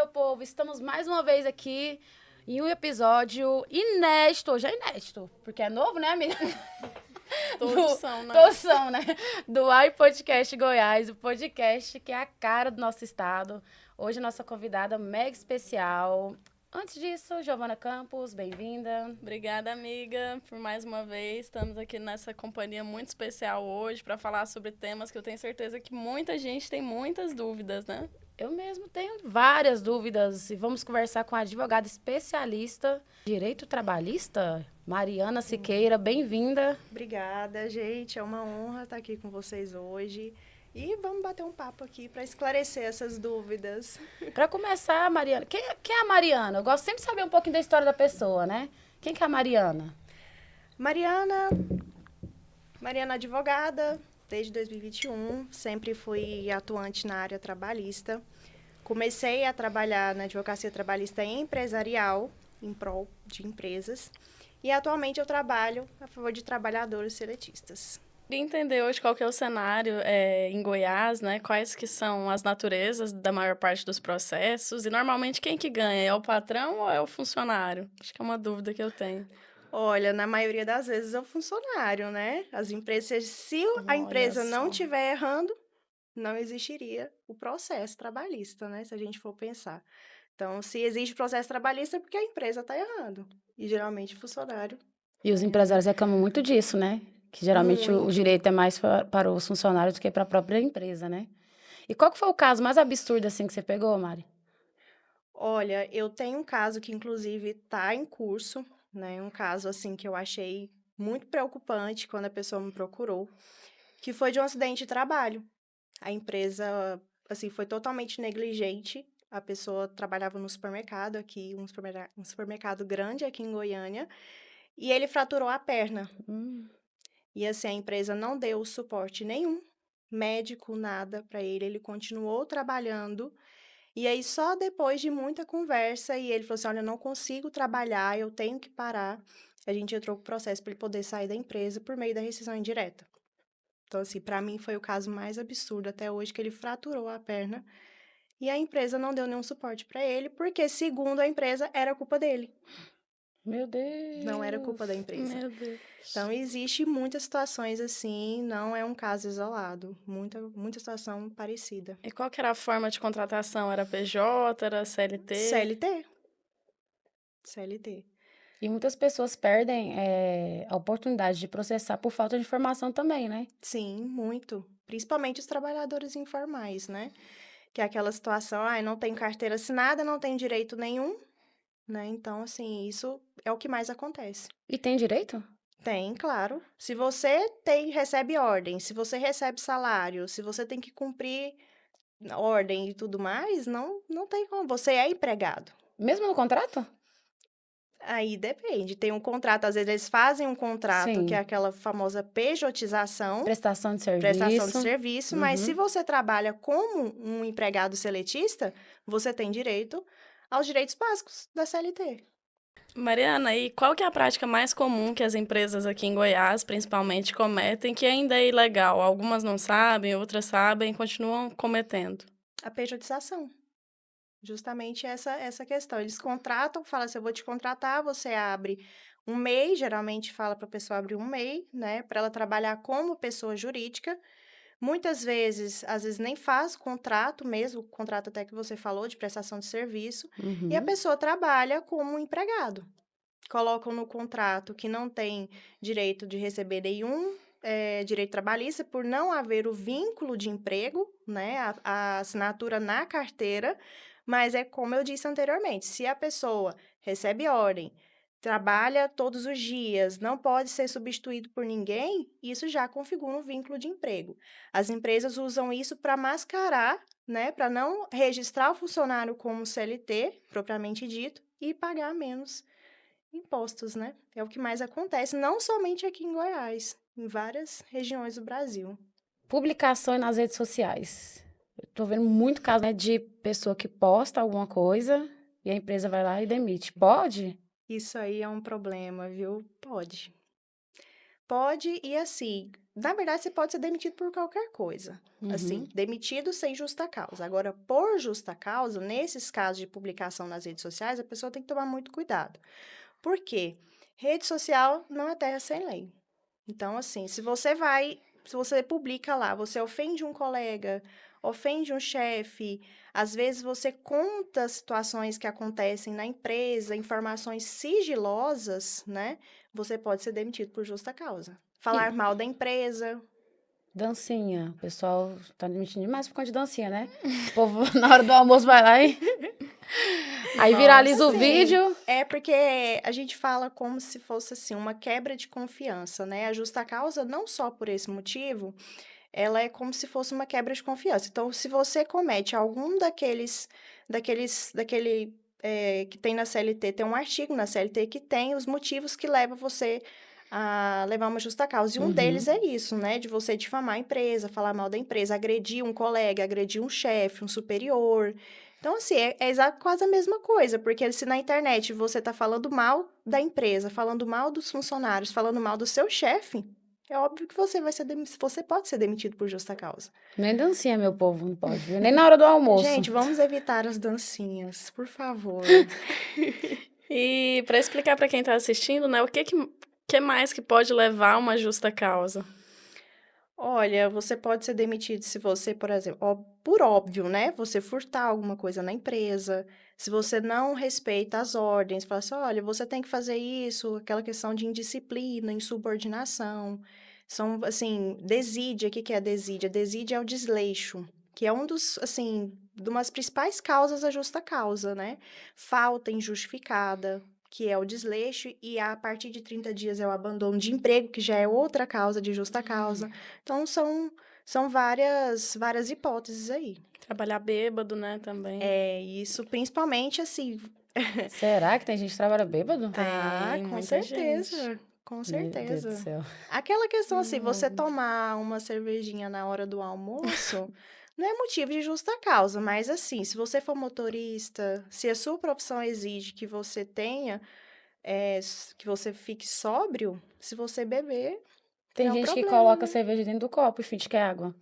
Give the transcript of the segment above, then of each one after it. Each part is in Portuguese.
meu povo. Estamos mais uma vez aqui em um episódio inédito. Já é inédito, porque é novo, né, amiga? Todos são, né? Todos são, né? Do iPodcast Goiás, o podcast que é a cara do nosso estado. Hoje, nossa convidada mega especial. Antes disso, Giovana Campos, bem-vinda. Obrigada, amiga, por mais uma vez. Estamos aqui nessa companhia muito especial hoje para falar sobre temas que eu tenho certeza que muita gente tem muitas dúvidas, né? Eu mesmo tenho várias dúvidas e vamos conversar com a advogada especialista em direito trabalhista, Mariana Siqueira. Bem-vinda. Obrigada, gente. É uma honra estar aqui com vocês hoje. E vamos bater um papo aqui para esclarecer essas dúvidas. Para começar, Mariana, quem é a Mariana? Eu gosto sempre de saber um pouquinho da história da pessoa, né? Quem que é a Mariana? Mariana advogada, desde 2021, sempre fui atuante na área trabalhista. Comecei a trabalhar na advocacia trabalhista empresarial, em prol de empresas. E atualmente eu trabalho a favor de trabalhadores seletistas. Queria entender hoje qual que é o cenário em Goiás, né? Quais que são as naturezas da maior parte dos processos. E normalmente quem que ganha? É o patrão ou é o funcionário? Acho que é uma dúvida que eu tenho. Olha, na maioria das vezes é o funcionário, né? As empresas, se a Olha empresa não só. estiver errando, não existiria o processo trabalhista, né? Se a gente for pensar. Então, se existe processo trabalhista é porque a empresa está errando. E geralmente o funcionário. E os empresários reclamam muito disso, né? Que geralmente o Muito. direito é mais para os funcionários do que para a própria empresa, né? E qual que foi o caso mais absurdo assim que você pegou, Mari? Olha, eu tenho um caso que, inclusive, está em curso, né? Um caso, assim, que eu achei muito preocupante quando a pessoa me procurou, que foi de um acidente de trabalho. A empresa, assim, foi totalmente negligente. A pessoa trabalhava no supermercado aqui, um supermercado grande aqui em Goiânia, e ele fraturou a perna. Hum. E, assim, a empresa não deu suporte nenhum, médico, nada para ele. Ele continuou trabalhando. E aí, só depois de muita conversa, e ele falou assim: olha, eu não consigo trabalhar, eu tenho que parar. A gente entrou com o processo para ele poder sair da empresa por meio da rescisão indireta. Então, assim, para mim foi o caso mais absurdo até hoje, que ele fraturou a perna e a empresa não deu nenhum suporte para ele, porque, segundo a empresa, era culpa dele, Meu não era Deus. culpa da empresa. Meu Deus. Então, existe muitas situações assim, não é um caso isolado, muita situação parecida. E qual que era a forma de contratação? Era PJ, era CLT? CLT. CLT. E muitas pessoas perdem a oportunidade de processar por falta de informação também, né? Sim, muito. Principalmente os trabalhadores informais, né? Que é aquela situação, não tem carteira assinada, não tem direito nenhum, né? Então, assim, isso é o que mais acontece. E tem direito? Tem, claro. Se você recebe ordem, se você recebe salário, se você tem que cumprir ordem e tudo mais, não tem como. Você é empregado. Mesmo no contrato? Aí depende. Tem um contrato, às vezes eles fazem um contrato, que é Sim. aquela famosa pejotização, Prestação de prestação de serviço. serviço, mas se Uhum. você trabalha como um empregado seletista, você tem direito aos direitos básicos da CLT. Mariana, e qual que é a prática mais comum que as empresas aqui em Goiás, principalmente, cometem, que ainda é ilegal? Algumas não sabem, outras sabem e continuam cometendo. A pejotização. Justamente essa questão. Eles contratam, falam assim, eu vou te contratar, você abre um MEI, geralmente fala para a pessoa abrir um MEI, né, para ela trabalhar como pessoa jurídica. Muitas vezes, às vezes nem faz contrato mesmo, o contrato até que você falou, de prestação de serviço, e a Uhum. pessoa trabalha como empregado. Colocam no contrato que não tem direito de receber nenhum direito trabalhista por não haver o vínculo de emprego, né, a assinatura na carteira, mas é como eu disse anteriormente, se a pessoa recebe ordem, trabalha todos os dias, não pode ser substituído por ninguém, isso já configura um vínculo de emprego. As empresas usam isso para mascarar, né, para não registrar o funcionário como CLT, propriamente dito, e pagar menos impostos, né? É o que mais acontece, não somente aqui em Goiás, em várias regiões do Brasil. Publicações nas redes sociais. Eu tô vendo muito caso, né, de pessoa que posta alguma coisa e a empresa vai lá e demite. Pode? Isso aí é um problema, viu? Pode. Pode, e assim, na verdade, você pode ser demitido por qualquer coisa. Assim, demitido sem justa causa. Agora, por justa causa, nesses casos de publicação nas redes sociais, a pessoa tem que tomar muito cuidado. Por quê? Rede social não é terra sem lei. Então, assim, se você publica lá, você ofende um colega, ofende um chefe, às vezes você conta situações que acontecem na empresa, informações sigilosas, né? Você pode ser demitido por justa causa. Falar mal da empresa. Dancinha. O pessoal tá demitindo demais por conta de dancinha, né? O povo, na hora do almoço, vai lá e... Aí viraliza o Assim, vídeo. é porque a gente fala como se fosse, assim, uma quebra de confiança, né? A justa causa, não só por esse motivo, ela é como se fosse uma quebra de confiança. Então, se você comete algum que tem na CLT, tem um artigo na CLT que tem os motivos que levam você a levar uma justa causa. E um deles é isso, né? De você difamar a empresa, falar mal da empresa, agredir um colega, agredir um chefe, um superior. Então, assim, quase a mesma coisa, porque se na internet você está falando mal da empresa, falando mal dos funcionários, falando mal do seu chefe, é óbvio que você pode ser demitido por justa causa. Nem dancinha, meu povo, não pode, viu? Nem na hora do almoço. Gente, vamos evitar as dancinhas, por favor. E para explicar para quem está assistindo, né, o que mais que pode levar a uma justa causa? Olha, você pode ser demitido se você, por exemplo, por óbvio, né? Você furtar alguma coisa na empresa, se você não respeita as ordens, fala assim, olha, você tem que fazer isso, aquela questão de indisciplina, insubordinação. São, assim, desídia, o que que é desídia? Desídia é o desleixo, que é um dos, assim, de umas principais causas da justa causa, né? Falta injustificada, que é o desleixo, e a partir de 30 dias é o abandono de emprego, que já é outra causa de justa causa. Então, são várias hipóteses aí. Trabalhar bêbado, né, também. É, isso principalmente, assim... Será que tem gente que trabalha bêbado? Tem com muita certeza, gente. com Meu Deus do certeza. céu. Aquela questão, assim, você tomar uma cervejinha na hora do almoço... Não é motivo de justa causa, mas assim, se você for motorista, se a sua profissão exige que você que você fique sóbrio, se você beber, Tem é um gente que problema, coloca né? cerveja dentro do copo e finge que é água.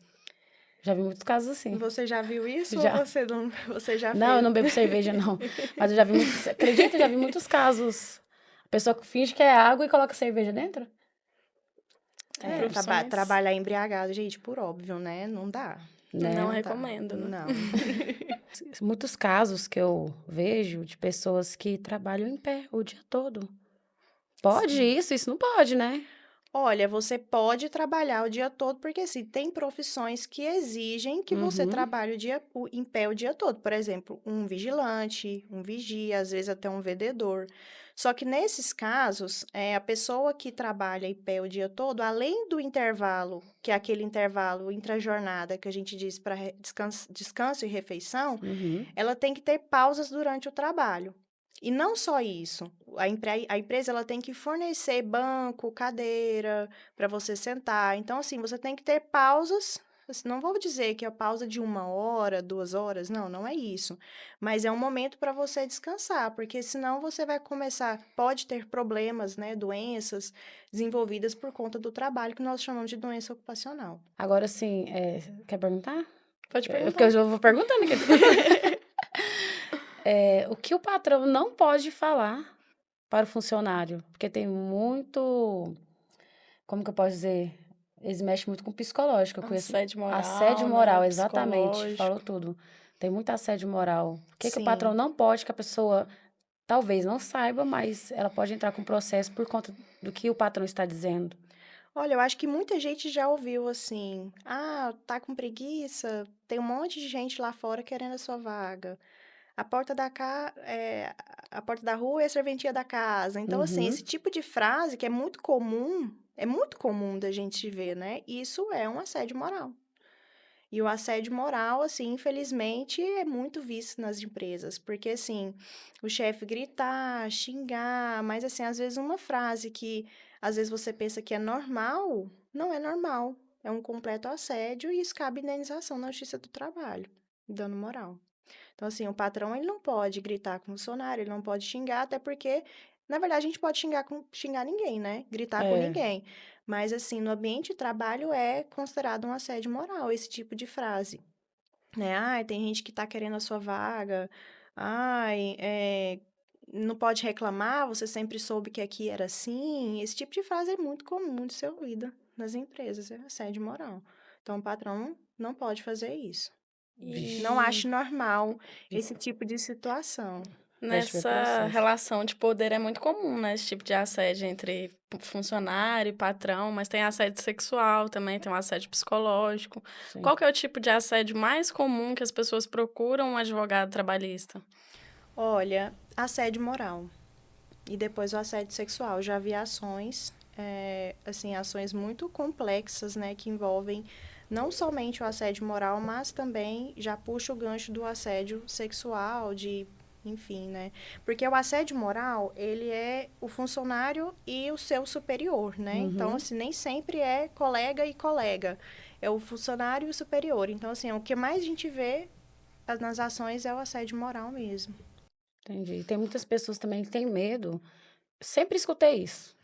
Já vi muitos casos assim. Você já viu isso ou Já. você já Não, eu fez? não bebo cerveja, não. Mas eu já vi muitos. Acredita? Eu já vi muitos casos. A pessoa que finge que é água e coloca cerveja dentro? É, Profissões. Trabalhar embriagado, gente, por óbvio, né? Não dá. né? Não Não dá. recomendo, né? Não. Muitos casos que eu vejo de pessoas que trabalham em pé o dia todo. Pode isso? Isso não pode, né? Olha, você pode trabalhar o dia todo, porque assim, tem profissões que exigem que você Uhum. trabalhe em pé o dia todo. Por exemplo, um vigilante, um vigia, às vezes até um vendedor. Só que nesses casos, a pessoa que trabalha em pé o dia todo, além do intervalo, que é aquele intervalo intra-jornada que a gente diz para descanso e refeição, Uhum. ela tem que ter pausas durante o trabalho. E não só isso, a empresa ela tem que fornecer banco, cadeira para você sentar. Então, assim, você tem que ter pausas. Não vou dizer que é pausa de 1 hora, 2 horas, não, não é isso. Mas é um momento para você descansar, porque senão você vai começar, pode ter problemas, né, doenças desenvolvidas por conta do trabalho que nós chamamos de doença ocupacional. Agora sim, quer perguntar? Pode Porque perguntar. eu já vou perguntando aqui. O que o patrão não pode falar para o funcionário? Porque tem muito. Como que eu posso dizer? Eles mexem muito com o psicológico. Eu conheço Assédio moral, assédio né? moral, exatamente. Falou Psicológico. tudo. Tem muito assédio moral. O que o patrão Sim. não pode, que a pessoa talvez não saiba, mas ela pode entrar com processo por conta do que o patrão está dizendo. Olha, eu acho que muita gente já ouviu assim: ah, tá com preguiça? Tem um monte de gente lá fora querendo a sua vaga. A porta da rua é a serventia da casa. Então, assim, Uhum. esse tipo de frase que é muito comum da gente ver, né? Isso é um assédio moral. E o assédio moral, assim, infelizmente, é muito visto nas empresas, porque, assim, o chefe gritar, xingar, mas, assim, às vezes uma frase que, às vezes você pensa que é normal, não é normal. É um completo assédio e isso cabe indenização na Justiça do Trabalho, dano moral. Então, assim, o patrão, ele não pode gritar com o funcionário, ele não pode xingar, até porque Na verdade, a gente pode xingar ninguém, né? Gritar com É, ninguém. Mas, assim, no ambiente de trabalho é considerado um assédio moral, esse tipo de frase, né? Ai, tem gente que tá querendo a sua vaga. Ai, não pode reclamar, você sempre soube que aqui era assim. Esse tipo de frase é muito comum de ser ouvida nas empresas, é assédio moral. Então, o patrão não pode fazer isso. vixe, Não E acho normal vi- esse tipo de situação. pode ver nessa processo. relação de poder é muito comum, né? Esse tipo de assédio entre funcionário e patrão, mas tem assédio sexual também, tem um assédio psicológico. Sim. Qual que é o tipo de assédio mais comum que as pessoas procuram um advogado trabalhista? Olha, assédio moral e depois o assédio sexual. Já vi ações, assim, ações muito complexas, né, que envolvem não somente o assédio moral, mas também já puxa o gancho do assédio sexual, enfim, né? Porque o assédio moral, ele é o funcionário e o seu superior, né? Então, Uhum. assim, nem sempre é colega e colega. É o funcionário e o superior. Então, assim, o que mais a gente vê nas ações é o assédio moral mesmo. Entendi. Tem muitas pessoas também que têm medo. Sempre escutei isso.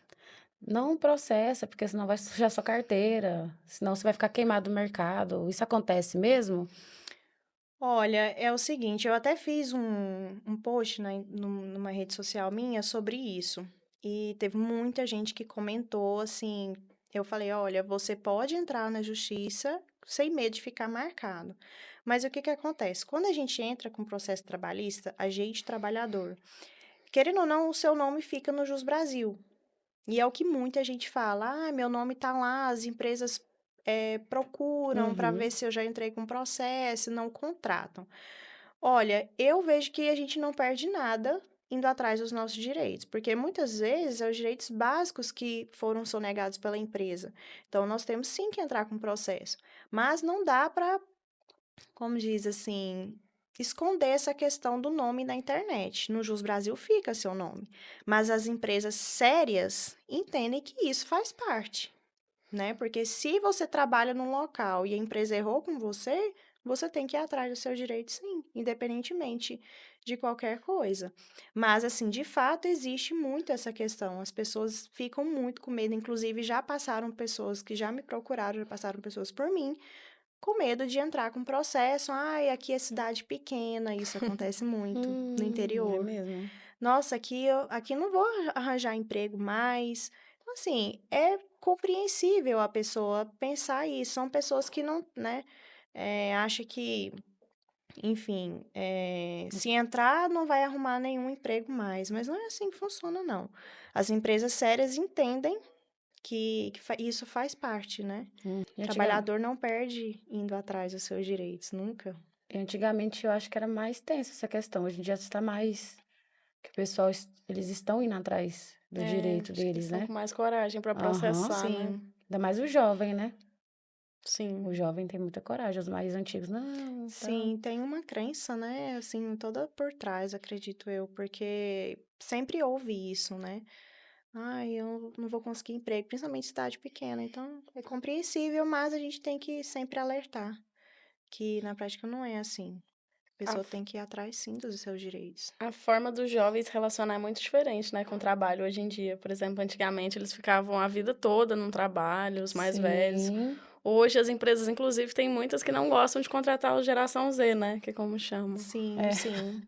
Não processa, porque senão vai sujar sua carteira, senão você vai ficar queimado no mercado. Isso acontece mesmo? Olha, é o seguinte, eu até fiz um post numa rede social minha sobre isso. E teve muita gente que comentou assim. Eu falei: olha, você pode entrar na justiça sem medo de ficar marcado. Mas o que que acontece? Quando a gente entra com processo trabalhista, agente trabalhador, querendo ou não, o seu nome fica no Jus Brasil. E é o que muita gente fala: ah, meu nome tá lá, as empresas procuram para ver Uhum. se eu já entrei com processo, não contratam. Olha, eu vejo que a gente não perde nada indo atrás dos nossos direitos, porque muitas vezes são os direitos básicos que foram sonegados pela empresa. Então, nós temos sim que entrar com processo, mas não dá para, como diz assim, esconder essa questão do nome na internet. No Jus Brasil fica seu nome, mas as empresas sérias entendem que isso faz parte, né? Porque se você trabalha num local e a empresa errou com você, você tem que ir atrás do seu direito, sim, independentemente de qualquer coisa. Mas, assim, de fato, existe muito essa questão. As pessoas ficam muito com medo. Inclusive, já passaram pessoas que já me procuraram, já passaram pessoas por mim, com medo de entrar com processo. Ai, aqui é cidade pequena, isso acontece muito no É interior. mesmo. Nossa, aqui não vou arranjar emprego mais. Então, assim, é compreensível a pessoa pensar isso. São pessoas que não, né, acham que, enfim, se entrar não vai arrumar nenhum emprego mais. Mas não é assim que funciona, não. As empresas sérias entendem que isso faz parte, né? E O trabalhador não perde indo atrás dos seus direitos, nunca. antigamente eu acho que era mais tensa essa questão. Hoje em dia está mais. Que o pessoal, eles estão indo atrás do É, direito acho que eles deles, estão né? com mais coragem para Aham. processar, né? Sim. Ainda mais o jovem, né? Sim. O jovem tem muita coragem. Os mais antigos, não, tá. Sim, tem uma crença, né, assim, toda por trás, acredito eu, porque sempre houve isso, né? Ai, eu não vou conseguir emprego, principalmente em cidade pequena. Então, é compreensível, mas a gente tem que sempre alertar que na prática não é assim. A A, pessoa tem que ir atrás, sim, dos seus direitos. a forma dos jovens se relacionar é muito diferente, né, com o trabalho hoje em dia. Por exemplo, antigamente eles ficavam a vida toda no trabalho, os mais velhos. Sim, Hoje as empresas, inclusive, tem muitas que não gostam de contratar o geração Z, né, que é como chamam. Sim, é, sim.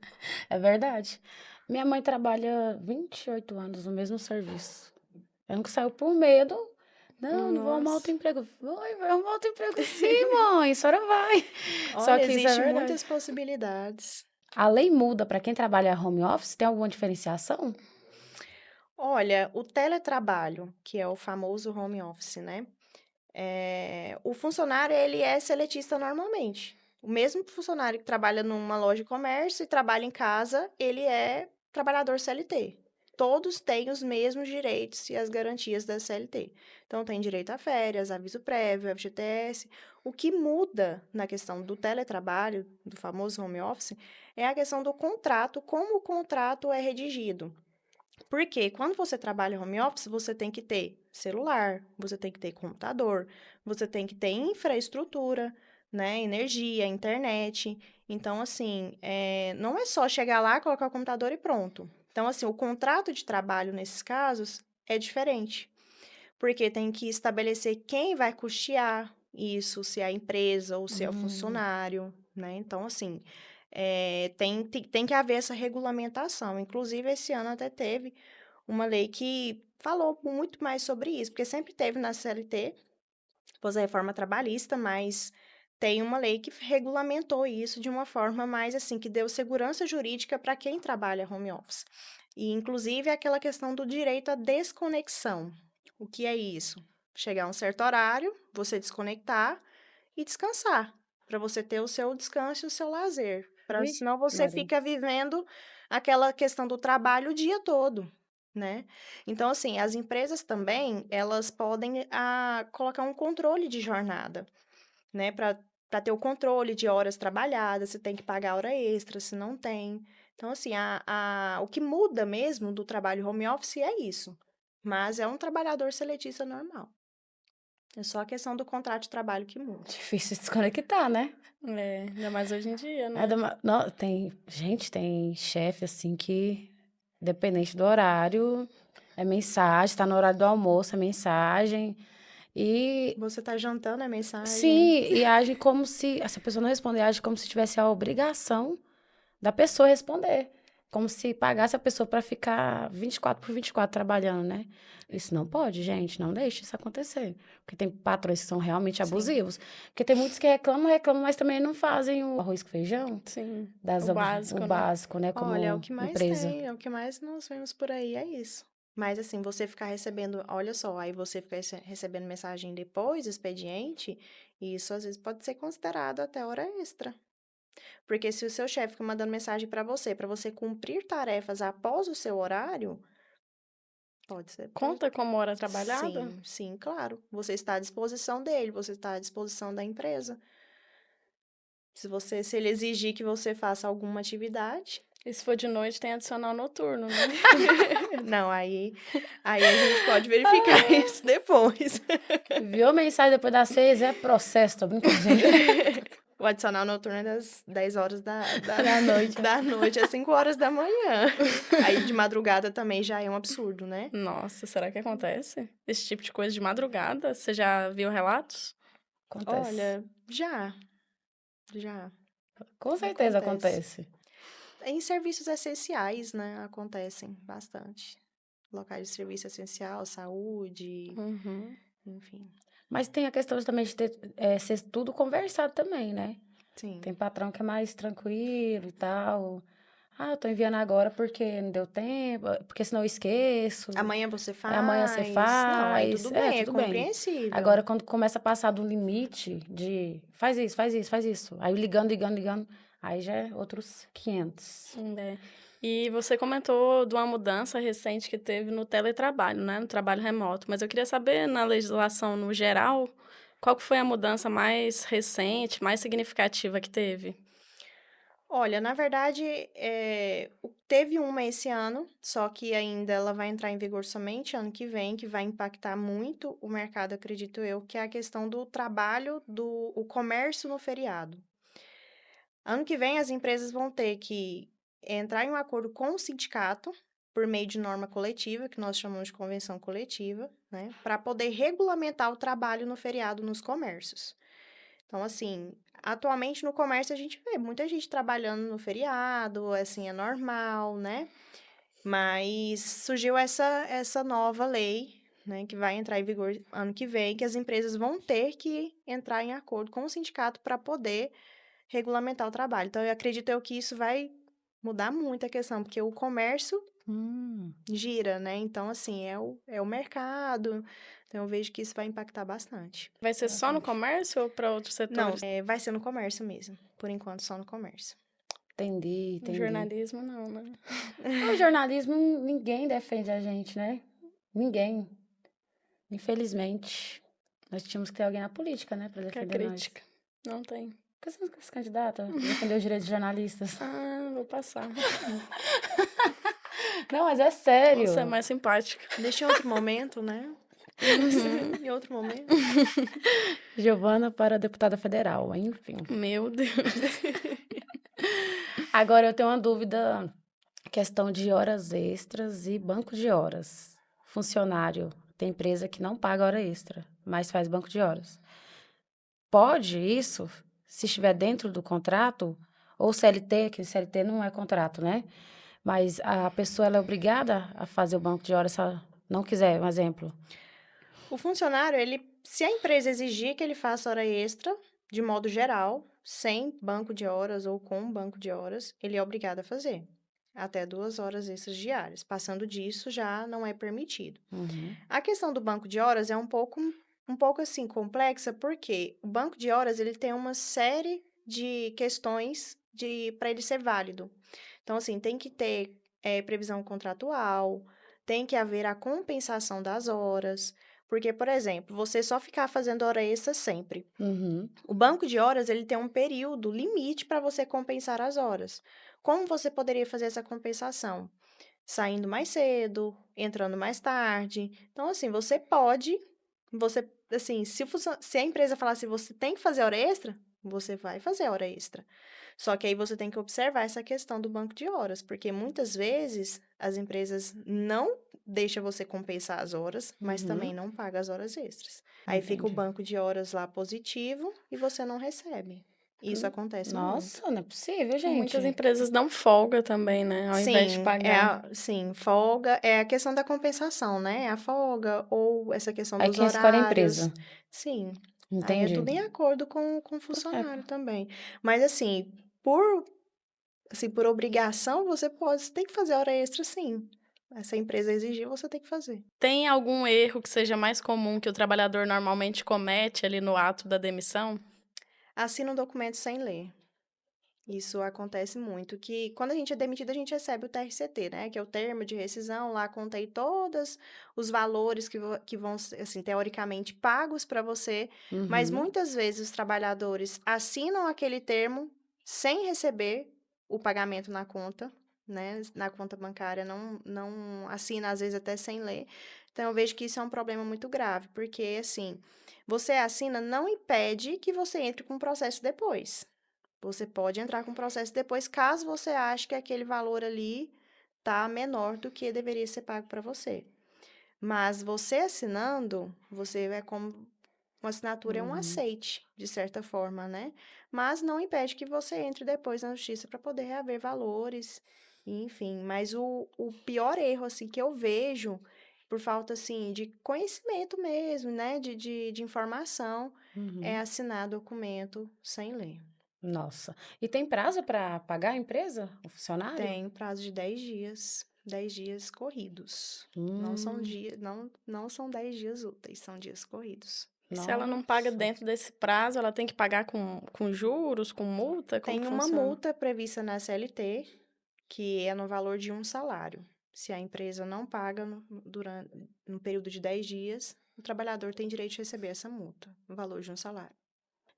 é verdade. Minha mãe trabalha 28 anos no mesmo serviço. Ela nunca saiu por medo. Não, não vou arrumar outro Nossa. emprego. Vai arrumar outro emprego sim, mãe. A senhora vai. Só Olha, que isso é existe verdade. muitas possibilidades. A lei muda para quem trabalha home office? Tem alguma diferenciação? Olha, o teletrabalho, que é o famoso home office, né? O funcionário, ele é seletista normalmente. O mesmo funcionário que trabalha numa loja de comércio e trabalha em casa, ele é trabalhador CLT. Todos têm os mesmos direitos e as garantias da CLT. Então, tem direito a férias, aviso prévio, FGTS. O que muda na questão do teletrabalho, do famoso home office, é a questão do contrato, como o contrato é redigido. Porque quando você trabalha home office, você tem que ter celular, você tem que ter computador, você tem que ter infraestrutura, né, energia, internet. Então, assim, não é só chegar lá, colocar o computador e pronto. Então, assim, o contrato de trabalho nesses casos é diferente, porque tem que estabelecer quem vai custear isso, se é a empresa ou se é o Hum, funcionário, né? Então, assim, tem que haver essa regulamentação. Inclusive, esse ano até teve uma lei que falou muito mais sobre isso, porque sempre teve na CLT, depois a reforma trabalhista, mas tem uma lei que regulamentou isso de uma forma mais assim, que deu segurança jurídica para quem trabalha home office. E, inclusive, aquela questão do direito à desconexão. O que é isso? Chegar a um certo horário, você desconectar e descansar, para você ter o seu descanso e o seu lazer. Vixe, Senão você Maria. fica vivendo aquela questão do trabalho o dia todo, né? Então, assim, as empresas também, elas podem colocar um controle de jornada, né? Para ter o controle de horas trabalhadas, se tem que pagar hora extra, se não tem. Então, assim, o que muda mesmo do trabalho home office é isso. Mas é um trabalhador seletista normal. É só a questão do contrato de trabalho que muda. Difícil se desconectar, né? Ainda mais hoje em dia, É né? de não, tem chefe assim que, dependente do horário, é mensagem, tá no horário do almoço, é mensagem. E Você tá jantando, é mensagem. sim, e age como se, essa pessoa não responder, age como se tivesse a obrigação da pessoa responder. Como se pagasse a pessoa para ficar 24 por 24 trabalhando, né? Isso não pode, gente, não deixe isso acontecer. Porque tem patrões que são realmente Sim, abusivos. Porque tem muitos que reclamam, mas também não fazem o arroz com feijão, Sim, das, o o básico, né? básico, né? olha, é o Como que mais empresa. tem, é o que mais nós vemos por aí, é isso. Mas assim, você ficar recebendo, olha só, aí você ficar recebendo mensagem depois do expediente, isso às vezes pode ser considerado até hora extra. Porque se o seu chefe fica mandando mensagem para você cumprir tarefas após o seu horário, pode ser. Conta como hora trabalhada? Sim, sim, claro. Você está à disposição dele, você está à disposição da empresa. Se ele exigir que você faça alguma atividade, E se for de noite, tem adicional noturno, né? não, aí a gente pode verificar isso depois. Viu a mensagem depois das 6, é processo, tô brincando, gente. O adicional noturno é das 10 horas Da noite. da noite às 5 horas da manhã. Aí de madrugada também já é um absurdo, né? Nossa, será que acontece? Esse tipo de coisa de madrugada? Você já viu relatos? Acontece. Olha, já Com certeza acontece. acontece. Em serviços essenciais, né, acontecem bastante. Locais de serviço essencial, saúde, Uhum. enfim. Mas tem a questão também de ter, ser tudo conversado também, né? Sim. Tem patrão que é mais tranquilo e tal. Ah, eu tô enviando agora porque não deu tempo, porque senão eu esqueço. Amanhã você Amanhã você faz. Não, aí faz. tudo É, bem, é tudo bem. compreensível. Agora, quando começa a passar do limite de faz isso, faz isso, faz isso. Aí ligando, aí já é outros 500. É. E você comentou de uma mudança recente que teve no teletrabalho, né? No trabalho remoto. Mas eu queria saber, na legislação no geral, qual que foi a mudança mais recente, mais significativa que teve? Olha, na verdade, teve uma esse ano, só que ainda ela vai entrar em vigor somente ano que vem, que vai impactar muito o mercado, acredito eu, que é a questão do trabalho, o comércio no feriado. Ano que vem, as empresas vão ter que entrar em um acordo com o sindicato, por meio de norma coletiva, que nós chamamos de convenção coletiva, né, para poder regulamentar o trabalho no feriado nos comércios. Então, assim, atualmente no comércio a gente vê muita gente trabalhando no feriado, assim, é normal, né? Mas surgiu essa nova lei, né, que vai entrar em vigor ano que vem, que as empresas vão ter que entrar em acordo com o sindicato para poder regulamentar o trabalho. Então, eu acredito eu que isso vai mudar muito a questão, porque o comércio Hum. gira, né? Então, assim, é o mercado. Então, eu vejo que isso vai impactar bastante. Vai ser só no comércio ou para outros Não, setores? vai ser no comércio mesmo. Por enquanto, só no comércio. Entendi, No entendi. jornalismo, não, né? O jornalismo, ninguém defende a gente, né? Ninguém. Infelizmente. Nós tínhamos que ter alguém na política, né, pra Que é defender nós. crítica. Não tem. Por que você não se candidata? Pra defender os direitos de jornalistas. Ah, vou passar. Não, mas é Você é sério. mais simpática. Deixa em outro momento, né? Uhum. Em outro momento. Giovana para deputada federal, enfim. Meu Deus. Agora eu tenho uma dúvida, questão de horas extras e banco de horas. Funcionário, tem empresa que não paga hora extra, mas faz banco de horas. Pode isso, se estiver dentro do contrato, ou CLT, que CLT não é contrato, né? Mas a pessoa ela é obrigada a fazer o banco de horas se ela não quiser, um exemplo. O funcionário, se a empresa exigir que ele faça hora extra, de modo geral, sem banco de horas ou com banco de horas, ele é obrigado a fazer. Até 2 horas extras diárias. Passando disso, já não é permitido. Uhum. A questão do banco de horas é um pouco assim, complexa, porque o banco de horas, ele tem uma série de questões para ele ser válido. Então, assim, tem que ter previsão contratual, tem que haver a compensação das horas, porque, por exemplo, você só ficar fazendo hora extra sempre. Uhum. O banco de horas, ele tem um período limite para você compensar as horas. Como você poderia fazer essa compensação? Saindo mais cedo, entrando mais tarde. Então, assim, assim, se a empresa falar assim, você tem que fazer hora extra, você vai fazer hora extra. Só que aí você tem que observar essa questão do banco de horas, porque muitas vezes as empresas não deixam você compensar as horas, mas também Uhum. não paga as horas extras. Aí fica o Entendi. banco de horas lá positivo e você não recebe. Isso acontece muito. Nossa, não é possível, Muitas gente. empresas dão folga também, né? Ao invés de Sim, pagar. sim, folga é a questão da compensação, né? A folga ou essa questão Aí dos quem escolhe é a horários. empresa. Sim, aí é Entendi. tudo em acordo com o É, funcionário também. Mas assim, por obrigação, você tem que fazer hora extra, sim. Se a empresa exigir, você tem que fazer. Tem algum erro que seja mais comum que o trabalhador normalmente comete ali no ato da demissão? Assina um documento sem ler. Isso acontece muito, que quando a gente é demitido, a gente recebe o TRCT, né? Que é o termo de rescisão, lá contém todos os valores que vão, assim, teoricamente pagos para você, mas uhum. muitas vezes os trabalhadores assinam aquele termo sem receber o pagamento na conta, né? Na conta bancária, não assina, às vezes até sem ler. Então, eu vejo que isso é um problema muito grave, porque, assim, você assina não impede que você entre com um processo depois. Você pode entrar com processo depois, caso você ache que aquele valor ali tá menor do que deveria ser pago para você. Mas você assinando, você é como uma assinatura é um Uhum. aceite, de certa forma, né? Mas não impede que você entre depois na justiça para poder reaver valores, enfim. Mas o pior erro, assim, que eu vejo, por falta, assim, de conhecimento mesmo, né? De informação, é Uhum. assinar documento sem ler. Nossa. E tem prazo para pagar a empresa, o funcionário? Tem prazo de 10 dias, 10 dias corridos. Hum, Não são 10 dias úteis, são dias corridos. E se ela não paga nossa. dentro desse prazo, ela tem que pagar com juros, com multa? Como que Tem uma funciona? multa prevista na CLT, que é no valor de um salário. Se a empresa não paga durante no período de 10 dias, o trabalhador tem direito de receber essa multa, no valor de um salário.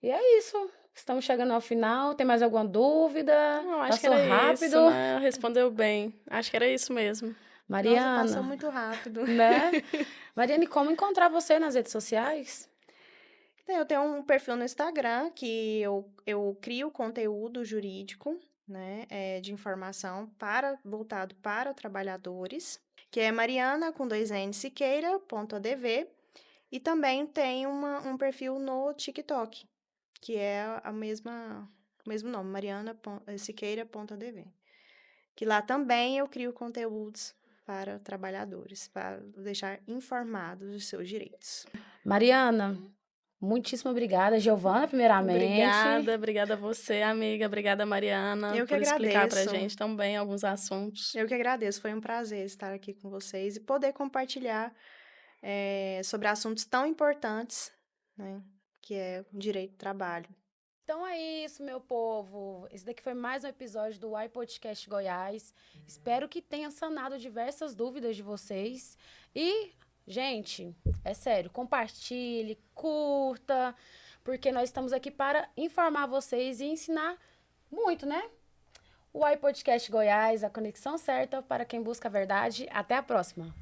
E é isso. Estamos chegando ao final. Tem mais alguma dúvida? Não, acho que Passou era rápido. isso, né? Respondeu bem. Acho que era isso mesmo. Nossa, passou Mariana, muito rápido. né? Mariane, como encontrar você nas redes sociais? Então, eu tenho um perfil no Instagram que eu crio conteúdo jurídico, né, de informação voltado para trabalhadores, que é Mariana com 2 N Siqueira.adv, e também tem um perfil no TikTok, que é o mesmo nome, Siqueira.adv, que lá também eu crio conteúdos para trabalhadores, para deixar informados dos seus direitos. Mariana, muitíssimo obrigada. Giovana, primeiramente. Obrigada a você, amiga. Obrigada, Mariana, Eu que por explicar pra agradeço. gente também alguns assuntos. Eu que agradeço, foi um prazer estar aqui com vocês e poder compartilhar sobre assuntos tão importantes, né, que é o direito do trabalho. Então é isso, meu povo. Esse daqui foi mais um episódio do iPodcast Goiás. Espero que tenha sanado diversas dúvidas de vocês. E, gente, é sério, compartilhe, curta, porque nós estamos aqui para informar vocês e ensinar muito, né? O iPodcast Goiás, a conexão certa para quem busca a verdade. Até a próxima.